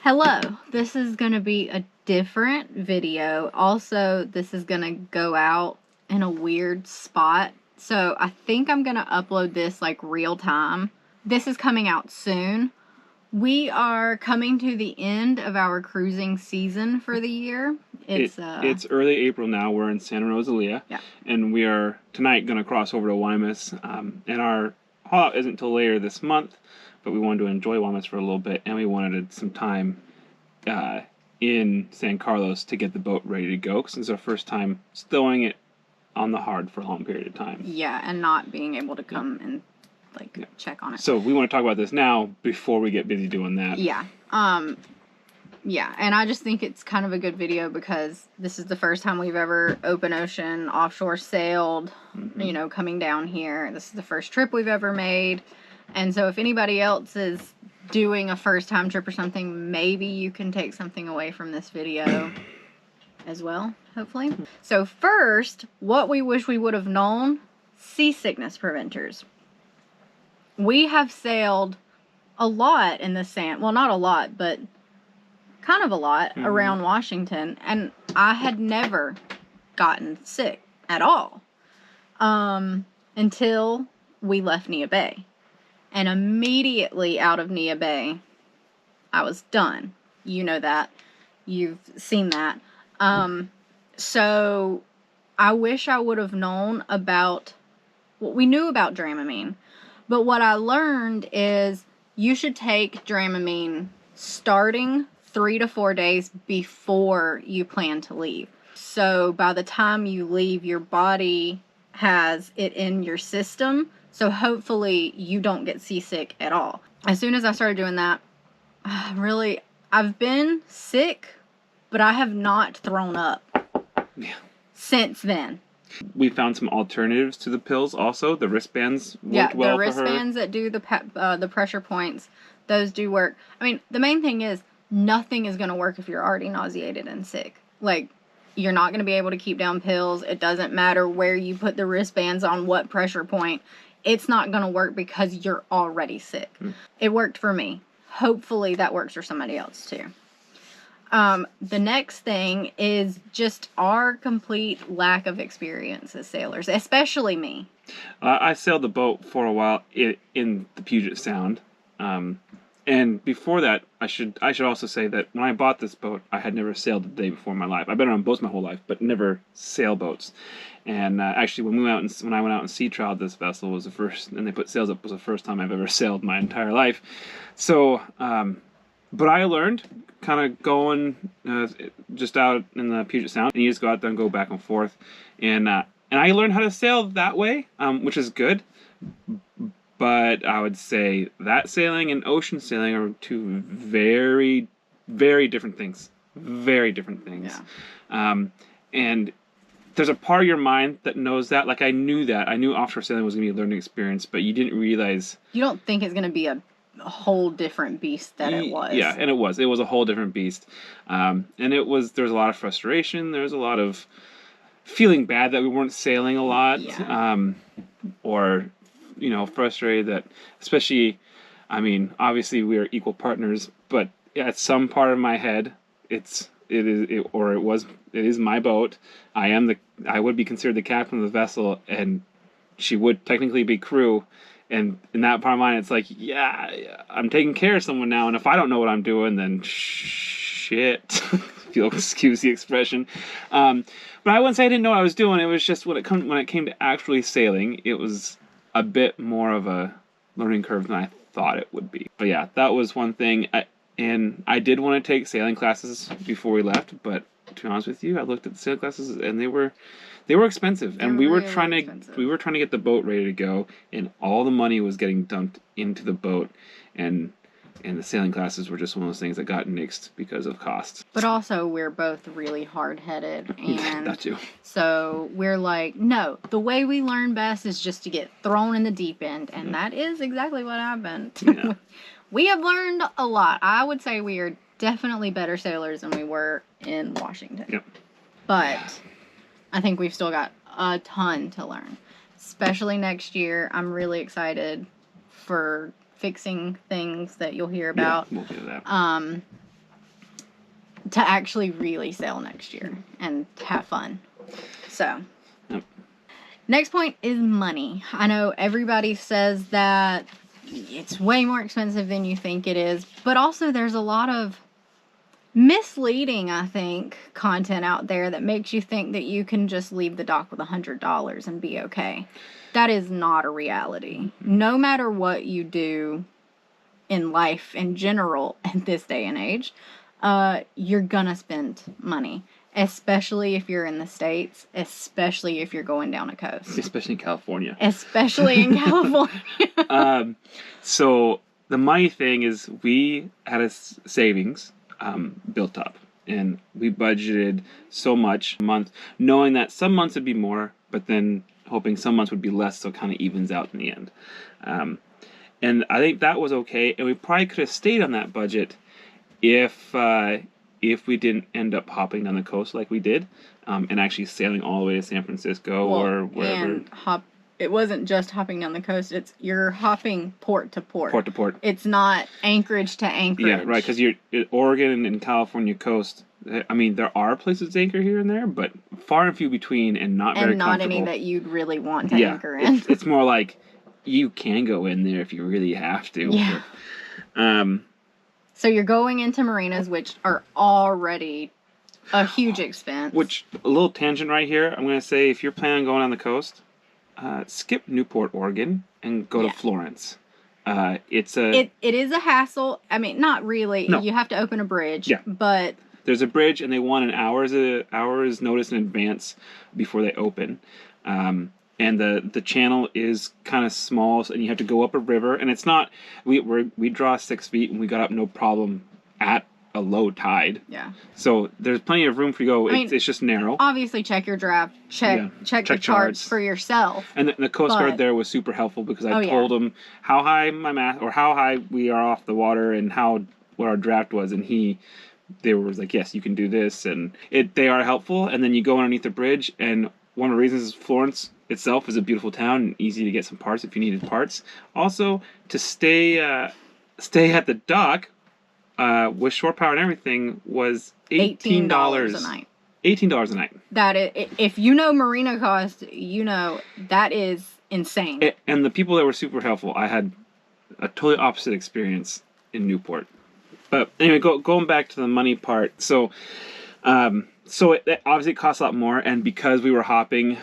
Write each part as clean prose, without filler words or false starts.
Hello, this is going to be a different video. Also, this is going to go out in a weird spot. So I think I'm going to upload this like real time. This is coming out soon. We are coming to the end of our cruising season for the year. It's early April now. We're in Santa Rosalia. Yeah. And we are tonight going to cross over to Guaymas. And our haul out isn't until later this month, but we wanted to enjoy Guaymas for a little bit, and we wanted some time in San Carlos to get the boat ready to go, because it's our first time stowing it on the hard for a long period of time. Yeah, and not being able to come and check on it. So we want to talk about this now before we get busy doing that. Yeah. Yeah, and I just think it's kind of a good video because this is the first time we've ever open ocean, offshore sailed, coming down here. This is the first trip we've ever made. And so if anybody else is doing a first time trip or something, maybe you can take something away from this video as well, hopefully. So first, what we wish we would have known, seasickness preventers. We have sailed a lot in the sand. Well, not a lot, but kind of a lot around Washington, and I had never gotten sick at all until we left Nia Bay. And immediately out of Nia Bay, I was done. You know that. You've seen that. So I wish I would have known about what we knew about Dramamine. But what I learned is you should take Dramamine starting 3 to 4 days before you plan to leave. So by the time you leave, your body has it in your system. So hopefully you don't get seasick at all. As soon as I started doing that, I've been sick, but I have not thrown up since then. We found some alternatives to the pills also. The wristbands worked well for her. Yeah, the wristbands that do the pressure points, those do work. I mean, the main thing is nothing is going to work if you're already nauseated and sick. Like, you're not going to be able to keep down pills. It doesn't matter where you put the wristbands on what pressure point. It's not going to work because you're already sick. It worked for me. Hopefully that works for somebody else too. The next thing is just our complete lack of experience as sailors, especially me. I sailed the boat for a while in the Puget Sound. And before that, I should also say that when I bought this boat, I had never sailed a day before in my life. I've been on boats my whole life, but never sailboats. And actually, when I went out and sea trialed this vessel was the first, and they put sails up, was the first time I've ever sailed my entire life. So, but I learned kind of going just out in the Puget Sound, and you just go out there and go back and forth, and I learned how to sail that way, which is good. But I would say that sailing and ocean sailing are two very, very different things. Very different things. Yeah. And there's a part of your mind that knows that. Like, I knew that. I knew offshore sailing was going to be a learning experience, but you didn't realize... You don't think it's going to be a whole different beast that it was. Yeah, and it was. It was a whole different beast. And there was a lot of frustration. There was a lot of feeling bad that we weren't sailing a lot. Yeah. Or... frustrated that, especially, I mean, obviously we are equal partners, but at some part of my head, it is my boat. I would be considered the captain of the vessel, and she would technically be crew. And in that part of mine, it's like, yeah, I'm taking care of someone now, and if I don't know what I'm doing, then shit. If you'll excuse the expression. But I wouldn't say I didn't know what I was doing. It was just when it came to actually sailing, it was a bit more of a learning curve than I thought it would be. But yeah, that was one thing. And I did want to take sailing classes before we left, but to be honest with you, I looked at the sailing classes and they were expensive. And we were trying to get the boat ready to go, and all the money was getting dumped into the boat, and the sailing classes were just one of those things that got nixed because of costs. But also, we're both really hard-headed, and that too. So we're like, no, the way we learn best is just to get thrown in the deep end, and that is exactly what happened. Yeah. We have learned a lot. I would say we are definitely better sailors than we were in Washington. Yep. But I think we've still got a ton to learn, especially next year. I'm really excited for fixing things that you'll hear about. Yeah, we'll do that. to actually really sail next year and have fun. So, next point is money. I know everybody says that it's way more expensive than you think it is, but also there's a lot of misleading, I think, content out there that makes you think that you can just leave the dock with $100 and be okay. That is not a reality. No matter what you do in life in general at this day and age, you're gonna spend money. Especially if you're in the States, especially if you're going down a coast. Especially in California. Especially in California. So the money thing is we had a savings built up. And we budgeted so much a month, knowing that some months would be more, but then hoping some months would be less, so it kind of evens out in the end. And I think that was okay. And we probably could have stayed on that budget if we didn't end up hopping down the coast like we did, and actually sailing all the way to San Francisco or wherever. And it wasn't just hopping down the coast. You're hopping port to port. Port to port. It's not anchorage to anchorage. Yeah, right. Because you're Oregon and California coast. I mean, there are places to anchor here and there, but far and few between, and not very comfortable. And not any that you'd really want to anchor in. It's more like you can go in there if you really have to. Yeah. But, so you're going into marinas, which are already a huge expense. Which, a little tangent right here, I'm going to say if you're planning on going on the coast, skip Newport, Oregon, and go to Florence. It is a hassle. I mean, not really. No. You have to open a bridge. Yeah. But there's a bridge, and they want an hour's notice in advance before they open. And the channel is kind of small, and you have to go up a river. And it's not we draw 6 feet, and we got up no problem at a low tide. Yeah. So there's plenty of room for you to go. It's just narrow. Obviously, check your draft. Check the charts for yourself. And the Coast Guard there was super helpful because I told them how high how high we are off the water and what our draft was, and they were like, yes, you can do this, and they are helpful. And then you go underneath the bridge, and one of the reasons is Florence itself is a beautiful town and easy to get some parts if you needed parts. Also, to stay at the dock with shore power and everything was $18 a night. $18 a night. That is, if you know marina cost, you know that is insane. And the people that were super helpful, I had a totally opposite experience in Newport. But anyway, going back to the money part. So it obviously costs a lot more, and because we were hopping,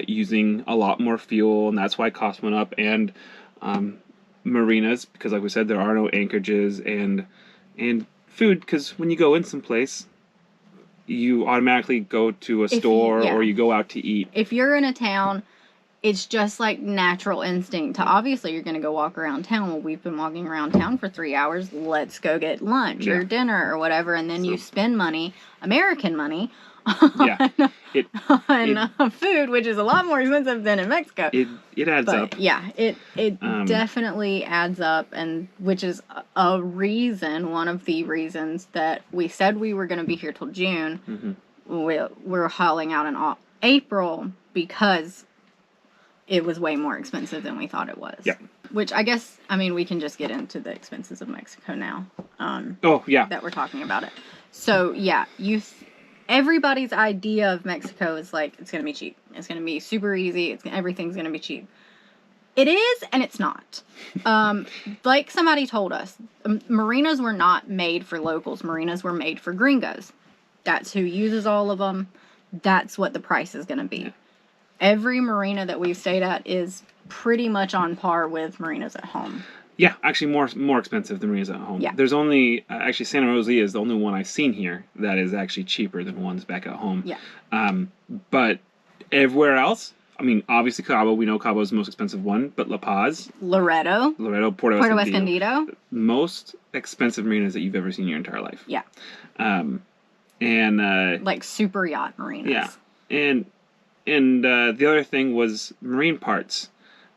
using a lot more fuel, and that's why costs went up. And marinas, because like we said, there are no anchorages, and food, because when you go in someplace, you automatically go to a store or you go out to eat. If you're in a town, it's just like natural instinct to obviously you're going to go walk around town. Well, we've been walking around town for 3 hours. Let's go get lunch or dinner or whatever. And then you spend money, American money, on food, which is a lot more expensive than in Mexico. It adds up. Yeah, it definitely adds up, and which is one of the reasons that we said we were going to be here till June. Mm-hmm. We're hauling out in April because it was way more expensive than we thought it was. Yeah. Which I guess, we can just get into the expenses of Mexico now. That we're talking about it. So, yeah, everybody's idea of Mexico is like, it's going to be cheap. It's going to be super easy. Everything's going to be cheap. It is, and it's not. Like somebody told us, marinas were not made for locals. Marinas were made for gringos. That's who uses all of them. That's what the price is going to be. Every marina that we've stayed at is pretty much on par with marinas at home. Yeah, actually more expensive than marinas at home. Yeah. There's only, actually Santa Rosa is the only one I've seen here that is actually cheaper than ones back at home. Yeah. But everywhere else, obviously Cabo, we know Cabo is the most expensive one, but La Paz, Loreto, Puerto Escondido, most expensive marinas that you've ever seen in your entire life. Yeah. And like super yacht marinas. Yeah. And the other thing was marine parts.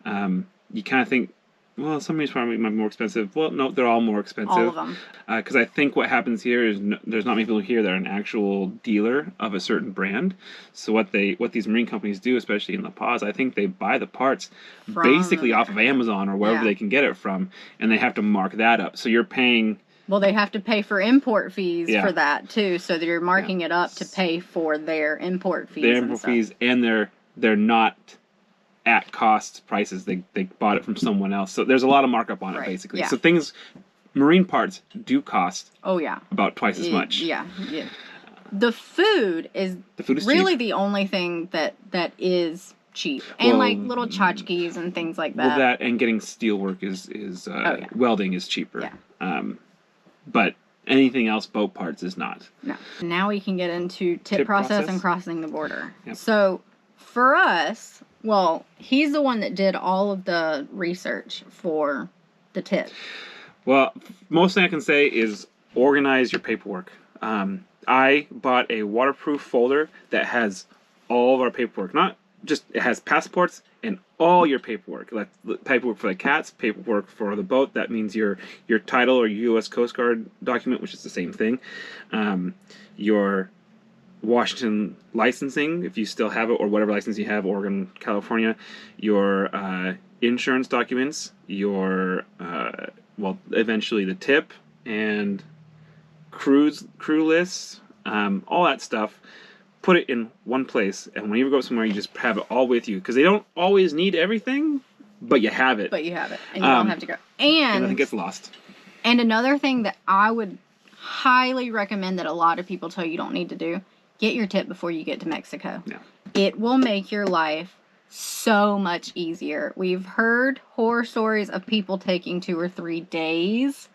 You kind of think, well, some of these probably might be more expensive. Well, no, they're all more expensive. All of them. Because I think what happens here is there's not many people here that are an actual dealer of a certain brand. So what these marine companies do, especially in La Paz, I think they buy the parts basically off of Amazon or wherever they can get it from, and they have to mark that up. So you're paying Well, they have to pay for import fees Yeah. for that too, so they're marking it up to pay for their import fees. Their import fees, and they're not at cost prices. They bought it from someone else, so there's a lot of markup on it basically. Yeah. So marine parts do cost. Oh yeah. About twice as much. Yeah. The food is really cheap. The only thing that is cheap, and like little tchotchkes and things like that. Well, that and getting steel work is welding is cheaper. Yeah. But anything else, boat parts, is not. No. Now we can get into tip process and crossing the border. Yep. So for us, well, he's the one that did all of the research for the tip. Well, most thing I can say is organize your paperwork. I bought a waterproof folder that has all of our paperwork. Not just, it has passports and all your paperwork. Like paperwork for the cats, paperwork for the boat. That means your title or U.S. Coast Guard document, which is the same thing. Your Washington licensing, if you still have it, or whatever license you have, Oregon, California. Your insurance documents. Your eventually the tip and crew lists, all that stuff. Put it in one place, and when you go somewhere, you just have it all with you, because they don't always need everything, but you have it. And you don't have to go. And nothing gets lost. And another thing that I would highly recommend that a lot of people tell you don't need to do: get your tip before you get to Mexico. Yeah. It will make your life so much easier. We've heard horror stories of people taking 2 or 3 days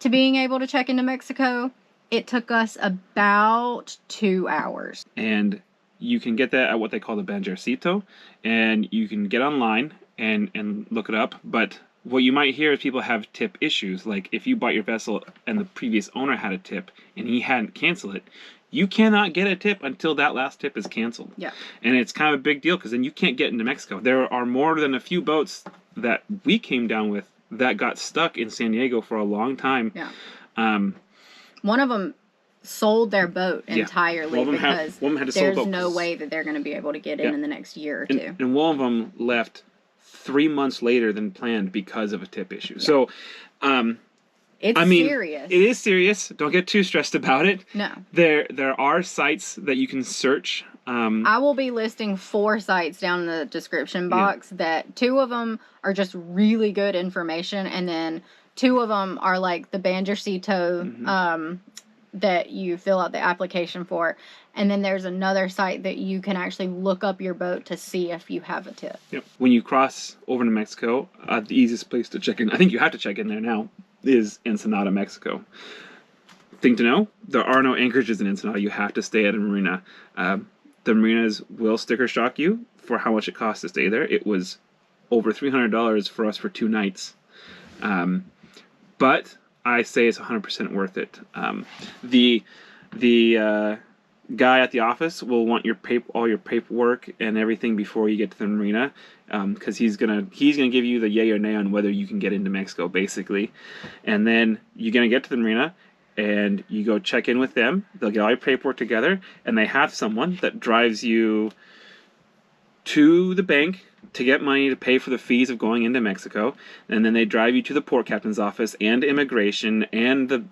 to being able to check into Mexico. It took us about 2 hours. And you can get that at what they call the Banjercito, and you can get online and look it up. But what you might hear is people have tip issues. Like if you bought your vessel and the previous owner had a tip and he hadn't canceled it, you cannot get a tip until that last tip is canceled. Yeah. And it's kind of a big deal, because then you can't get into Mexico. There are more than a few boats that we came down with that got stuck in San Diego for a long time. Yeah. One of them sold their boat entirely because there's no way that they're going to be able to get in the next year or two. And one of them left 3 months later than planned because of a tip issue. Yeah. So, serious. It is serious. Don't get too stressed about it. No. There are sites that you can search. I will be listing 4 sites down in the description box that 2 of them are just really good information, and then 2 of them are like the Banjercito that you fill out the application for. And then there's another site that you can actually look up your boat to see if you have a tip. Yep. When you cross over to Mexico, the easiest place to check in, I think you have to check in there now, is Ensenada, Mexico. Thing to know, there are no anchorages in Ensenada. You have to stay at a marina. The marinas will sticker shock you for how much it costs to stay there. It was over $300 for us for 2 nights. But I say it's 100% worth it. The guy at the office will want all your paperwork and everything before you get to the marina, because he's gonna give you the yay or nay on whether you can get into Mexico, basically. And then you're gonna get to the marina and you go check in with them. They'll get all your paperwork together, and they have someone that drives you to the bank to get money to pay for the fees of going into Mexico, and then they drive you to the port captain's office and immigration, and the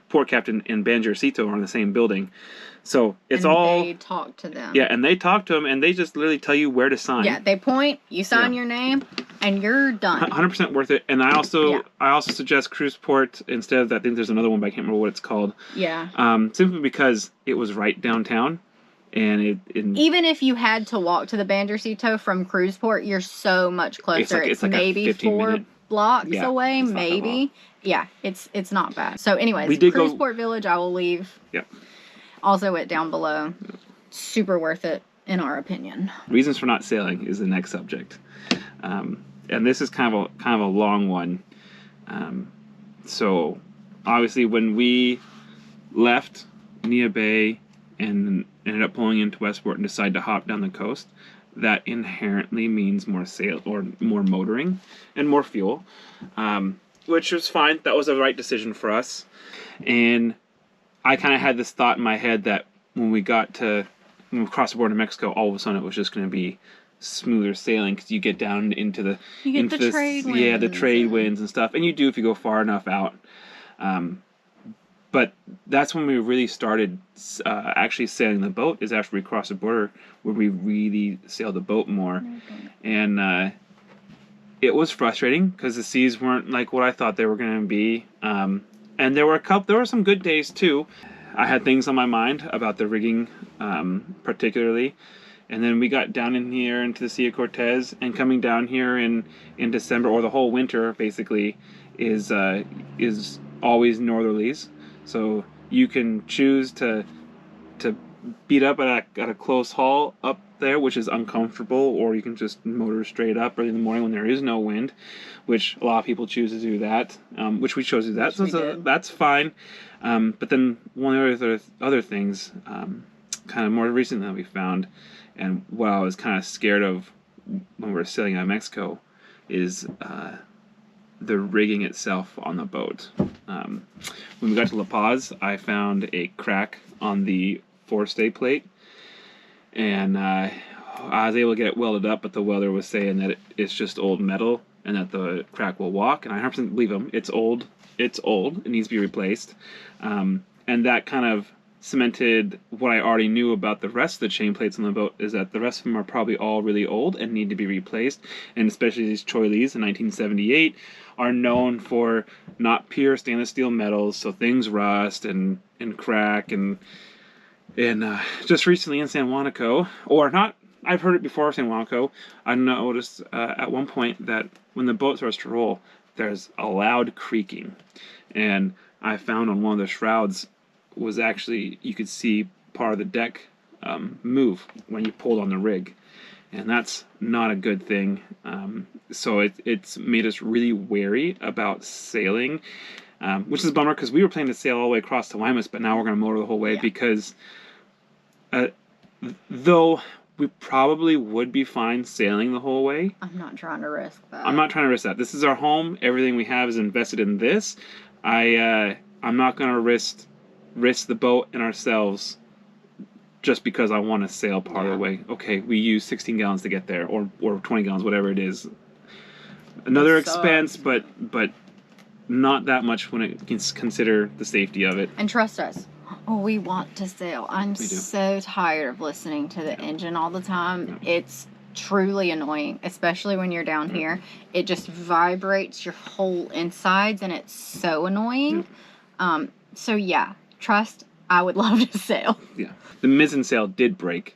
port captain and Banjercito are in the same building. So it's they talk to them. Yeah, and they talk to them, and they just literally tell you where to sign. Yeah, they point, you sign your name, and you're done. 100% worth it. And I also suggest Cruzport instead of that. I think there's another one, but I can't remember what it's called. Yeah. Simply because it was right downtown. And even if you had to walk to the Banjercito from Cruzport, you're so much closer. It's like maybe 4 blocks away, maybe. Yeah, it's not bad. So anyways, Cruzport Village, I will leave. Yep. Also it down below. Super worth it, in our opinion. Reasons for not sailing is the next subject. And this is kind of a long one. So obviously when we left Nia Bay and ended up pulling into Westport and decided to hop down the coast, that inherently means more sail or more motoring and more fuel, which was fine. That was the right decision for us. And I kind of had this thought in my head that when we crossed the border to Mexico, all of a sudden it was just going to be smoother sailing because you get down into the trade winds. Yeah, the trade winds and stuff, and you do if you go far enough out. But that's when we really started actually sailing the boat, is after we crossed the border, where we really sailed the boat more. And it was frustrating because the seas weren't like what I thought they were going to be. And there were some good days too. I had things on my mind about the rigging, particularly. And then we got down in here into the Sea of Cortez, and coming down here in December, or the whole winter basically, is always northerlies. So you can choose to beat up at a close haul up there, which is uncomfortable, or you can just motor straight up early in the morning when there is no wind, which a lot of people choose to do that, which we chose to do that, so that's fine. But then one of the other things, kind of more recent that we found, and what I was kind of scared of when we were sailing out of Mexico, is the rigging itself on the boat. When we got to La Paz, I found a crack on the forestay plate, and I was able to get it welded up, but the welder was saying that it's just old metal and that the crack will walk, and I 100% believe him. It's old, it needs to be replaced. And that kind of cemented what I already knew about the rest of the chain plates on the boat, is that the rest of them are probably all really old and need to be replaced. And especially these Choi Lees in 1978 are known for not pure stainless steel metals, so things rust and crack. And just recently in San Juanico, or not, I've heard it before San Juanico, I noticed at one point that when the boat starts to roll, there's a loud creaking. And I found on one of the shrouds was actually, you could see part of the deck move when you pulled on the rig, and that's not a good thing. So it's made us really wary about sailing, which is a bummer, because we were planning to sail all the way across to Guaymas, but now we're going to motor the whole way, because though we probably would be fine sailing the whole way, I'm not trying to risk that. I'm not trying to risk that. This is our home. Everything we have is invested in this. I'm not going to risk the boat and ourselves just because I want to sail part of the way. Okay, we use 16 gallons to get there, or 20 gallons, whatever it is. Another expense, but not that much when it can consider the safety of it. And trust us, we want to sail. I'm so tired of listening to the engine all the time. Yeah. It's truly annoying, especially when you're down here. It just vibrates your whole insides, and it's so annoying. So yeah, trust, I would love to sail. Yeah, the mizzen sail did break.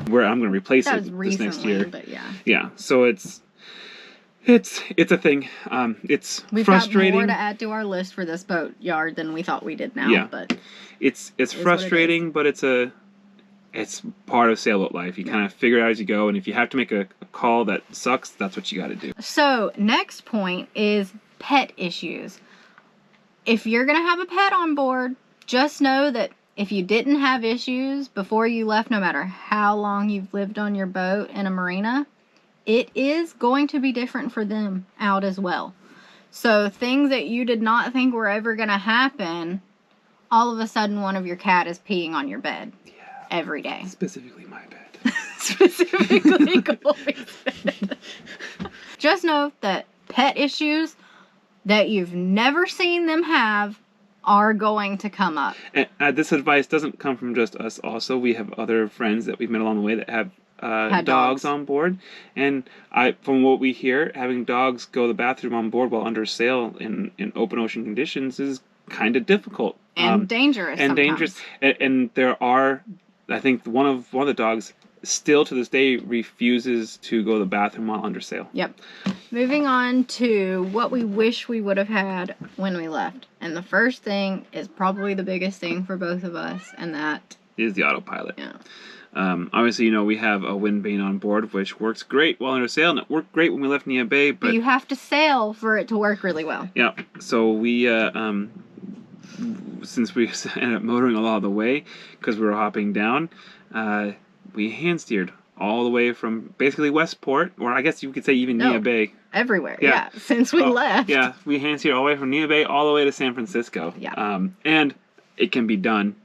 Where I'm going to replace it this next year. But yeah. So it's a thing. We've frustrating. Got more to add to our list for this boat yard than we thought we did now. Yeah. But it's frustrating, but it's part of sailboat life. You kind of figure it out as you go, and if you have to make a call that sucks, that's what you got to do. So next point is pet issues. If you're gonna have a pet on board, just know that if you didn't have issues before you left, no matter how long you've lived on your boat in a marina, it is going to be different for them out as well. So things that you did not think were ever going to happen, all of a sudden one of your cat is peeing on your bed every day. Specifically my bed. Specifically Colby's bed. Just know that pet issues that you've never seen them have are going to come up. And this advice doesn't come from just us also. We have other friends that we've met along the way that have dogs on board, and from what we hear, having dogs go to the bathroom on board while under sail in open ocean conditions is kind of difficult and dangerous. And there are, I think one of the dogs still to this day refuses to go to the bathroom while under sail. Yep. Moving on to what we wish we would have had when we left, and the first thing is probably the biggest thing for both of us, and that is the autopilot. Yeah. Obviously, we have a wind vane on board, which works great while under sail, and it worked great when we left Nia Bay. But you have to sail for it to work really well. Yeah. So we, since we ended up motoring a lot of the way because we were hopping down, we hand steered all the way from basically Westport, or I guess you could say even Nia Bay. Everywhere, yeah. Since we left. Yeah, we hand steered all the way from Nia Bay all the way to San Francisco. Yeah. And it can be done.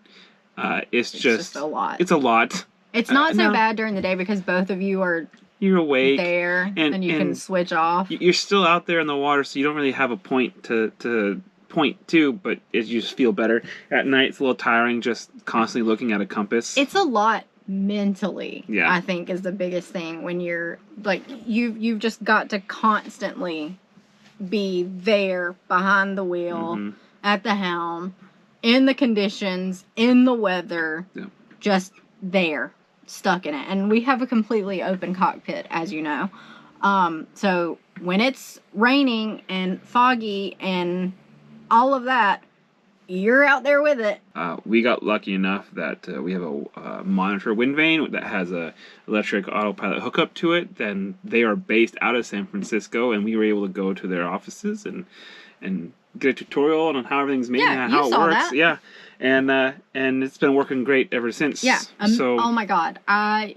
It's just a lot. It's a lot. It's not so no. bad during the day because both of you are You're awake there and you can switch off. You're still out there in the water, so you don't really have a point to point to, but you just feel better. At night, it's a little tiring just constantly looking at a compass. It's a lot mentally, yeah. I think, is the biggest thing when you're like you've just got to constantly be there behind the wheel, at the helm, in the conditions, in the weather, just there, stuck in it. And we have a completely open cockpit, as you know. So when it's raining and foggy and all of that, you're out there with it. We got lucky enough that we have a monitor wind vane that has a electric autopilot hookup to it. Then they are based out of San Francisco, and we were able to go to their offices and get a tutorial on how everything's made and how it works. That. Yeah, and it's been working great ever since. Yeah. So oh my God, I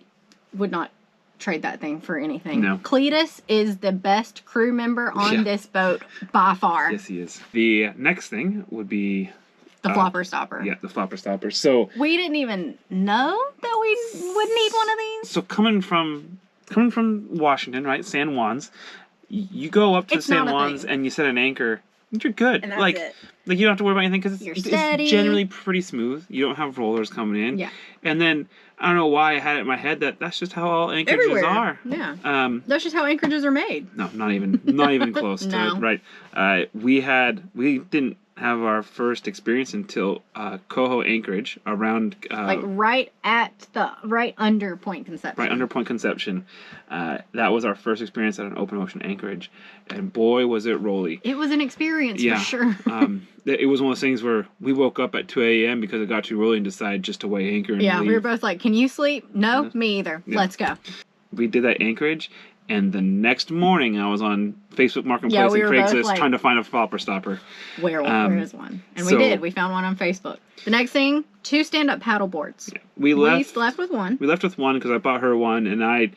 would not trade that thing for anything. No. Cletus is the best crew member on this boat by far. Yes, he is. The next thing would be the flopper stopper. Yeah, the flopper stopper. So we didn't even know that we would need one of these. So coming from Washington, right, San Juan's, you go up to San Juan's and you set an anchor. You're good. And that's it. Like you don't have to worry about anything because it's generally pretty smooth. You don't have rollers coming in. Yeah. And then I don't know why I had it in my head that's just how all anchorages are. Yeah. That's just how anchorages are made. No, not even close to it. Right. We didn't have our first experience until Coho Anchorage around right under Point Conception. Right under Point Conception. That was our first experience at an open ocean anchorage, and boy was it rolly. It was an experience for sure. It was one of those things where we woke up at 2 a.m. because it got too rolly and decided just to weigh anchor and leave. We were both like, "Can you sleep?" No, me either. Yeah. Let's go. We did that anchorage. And the next morning, I was on Facebook Marketplace and Craigslist trying to find a flopper stopper. Where is one? And we did. We found one on Facebook. The next thing, 2 stand-up paddle boards. Yeah. We left with one. We left with one because I bought her one, and I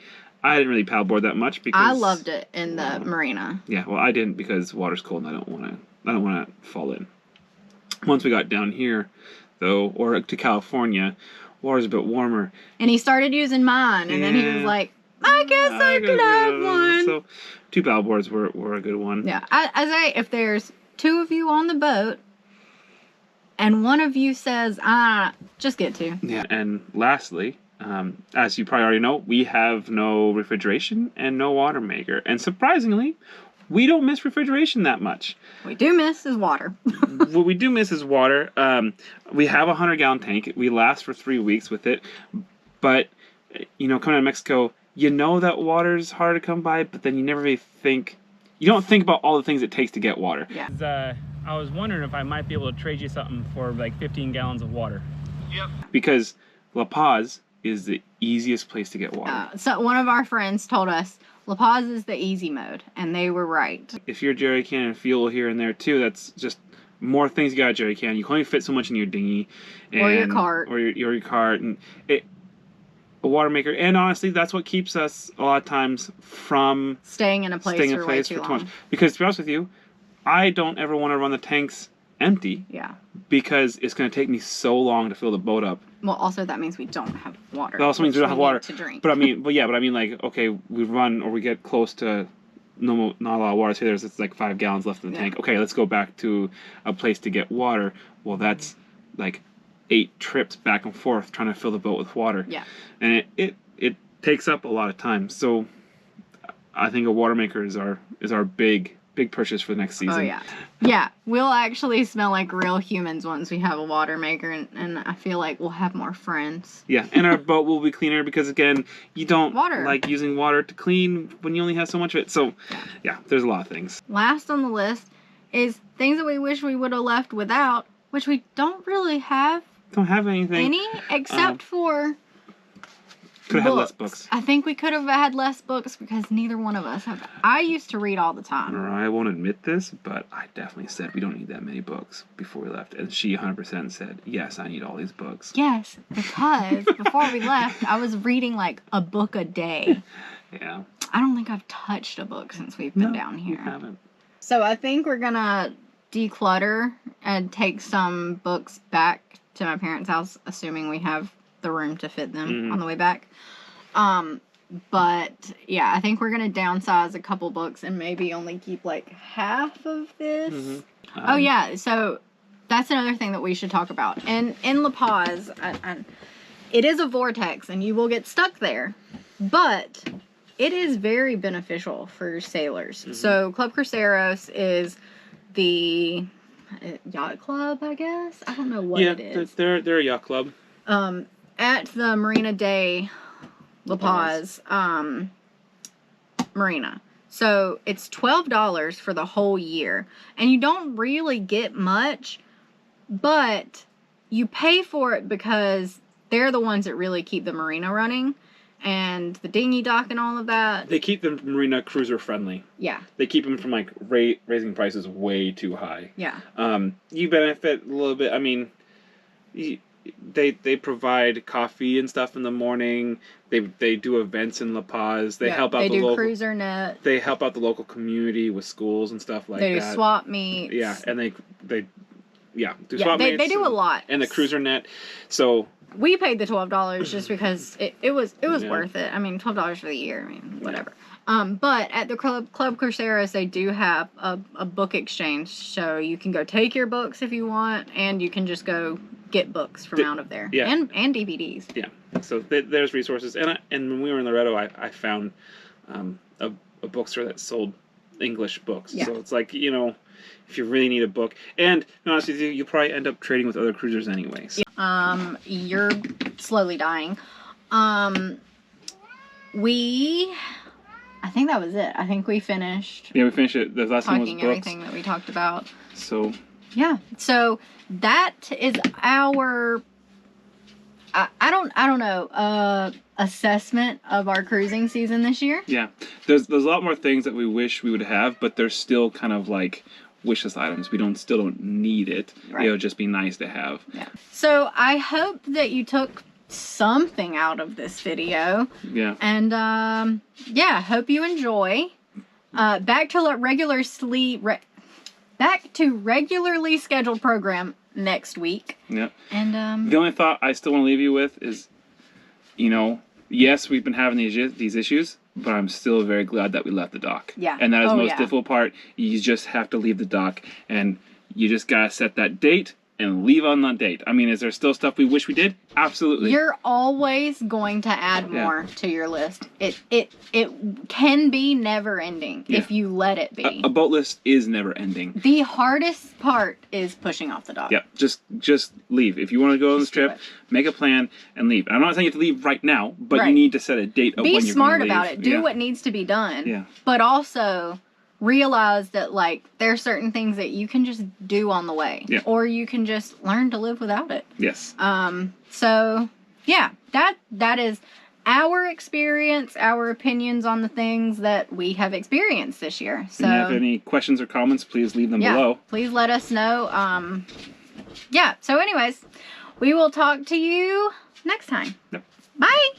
didn't really paddleboard that much because I loved it in the marina. Yeah, well, I didn't because water's cold and I don't want to fall in. Once we got down here, though, or to California, water's a bit warmer. And he started using mine, and then he was like, I guess I could have one. So 2 paddleboards were a good one. Yeah. I say if there's 2 of you on the boat and one of you says, just get 2. Yeah. And lastly, as you probably already know, we have no refrigeration and no water maker. And surprisingly, we don't miss refrigeration that much. We do miss is water. What we do miss is water. We have a 100-gallon tank. We last for 3 weeks with it. But, coming out of Mexico, you know that water's hard to come by, but then you never really you don't think about all the things it takes to get water. Yeah. I was wondering if I might be able to trade you something for like 15 gallons of water. Yep. Because La Paz is the easiest place to get water. So one of our friends told us La Paz is the easy mode, and they were right. If you're jerry canning fuel here and there too, that's just more things you got to jerry can. You can only fit so much in your dinghy. Or your cart. Or your cart. And a water maker, and honestly that's what keeps us a lot of times from staying in a place for way too long. Because to be honest with you, I don't ever want to run the tanks empty. Yeah. Because it's going to take me so long to fill the boat up. Well, also that means we don't have water. That also means we don't have water to drink. But I mean, like, okay, we run or we get close to not a lot of water. Say there's like 5 gallons left in the tank. Okay, let's go back to a place to get water. Well, that's like 8 trips back and forth trying to fill the boat with water. Yeah. And it takes up a lot of time. So I think a water maker is our big purchase for the next season. Oh yeah. Yeah. We'll actually smell like real humans once we have a water maker, and I feel like we'll have more friends. Yeah, and our boat will be cleaner because again, you don't like using water to clean when you only have so much of it. So yeah, there's a lot of things. Last on the list is things that we wish we would have left without, which we don't really have. Don't have anything. Except for could have had less books. I think we could have had less books because neither one of us have. I used to read all the time. I won't admit this, but I definitely said we don't need that many books before we left. And she 100% said, yes, I need all these books. Yes, because before we left, I was reading like a book a day. Yeah. I don't think I've touched a book since we've been down here. You haven't. So I think we're going to declutter and take some books back to my parents' house, assuming we have the room to fit them Mm-hmm. on the way back. But yeah, I think we're gonna downsize a couple books and maybe only keep like half of this. Mm-hmm. Oh yeah, so that's another thing that we should talk about. And in La Paz, it is a vortex, and you will get stuck there, but it is very beneficial for sailors. Mm-hmm. So Club Cruceros is the yacht club, I guess. I don't know what it is. They're a yacht club. At the Marina Day La Paz Marina. So it's $12 for the whole year. And you don't really get much, but you pay for it because they're the ones that really keep the marina running. And the dinghy dock and all of that. They keep the marina cruiser friendly. Yeah. They keep them from like raising prices way too high. Yeah. You benefit a little bit. I mean, they provide coffee and stuff in the morning. They do events in La Paz. They help out the local cruiser net. They help out the local community with schools and stuff like that. They do swap meets. Yeah, and they do swap meets. They do a lot. And the cruiser net. So we paid the $12 just because it was worth it. I mean, $12 for the year. I mean, whatever. But at the Club Cruceros, they do have a book exchange, so you can go take your books if you want, and you can just go get books from out of there. Yeah. And DVDs. Yeah. So there's resources, and when we were in Loreto, I found a bookstore that sold English books. Yeah. So it's like, you know, if you really need a book, and to be honest with you, you'll probably end up trading with other cruisers anyways. Yeah. You're slowly dying. I think that was it. I think we finished. Yeah, we finished it. The last one was books. Everything that we talked about. So. Yeah. So that is our. I don't know. Assessment of our cruising season this year. Yeah, there's a lot more things that we wish we would have, but they're still kind of like wish list items. We still don't need it. Right. It would just be nice to have. Yeah. So I hope that you took something out of this video. Yeah. And hope you enjoy. Back to regularly scheduled program next week. Yeah. And the only thought I still want to leave you with is, you know, yes, we've been having these issues, but I'm still very glad that we left the dock. Yeah. And that is the most difficult part. You just have to leave the dock, and you just gotta set that date and leave on that date. I mean, is there still stuff we wish we did? Absolutely. You're always going to add more to your list. It can be never ending if you let it be. A boat list is never ending. The hardest part is pushing off the dock. Yeah, just leave. If you want to go on this trip, make a plan and leave. And I'm not saying you have to leave right now, but you need to set a date of when you're going to leave. Be smart about it. Do what needs to be done. Yeah. But also realize that, like, there are certain things that you can just do on the way. Yeah. Or you can just learn to live without it. Yes. So, yeah, that is our experience, our opinions on the things that we have experienced this year. So, if you have any questions or comments, please leave them below. Please let us know. So anyways, we will talk to you next time. Yep. Bye.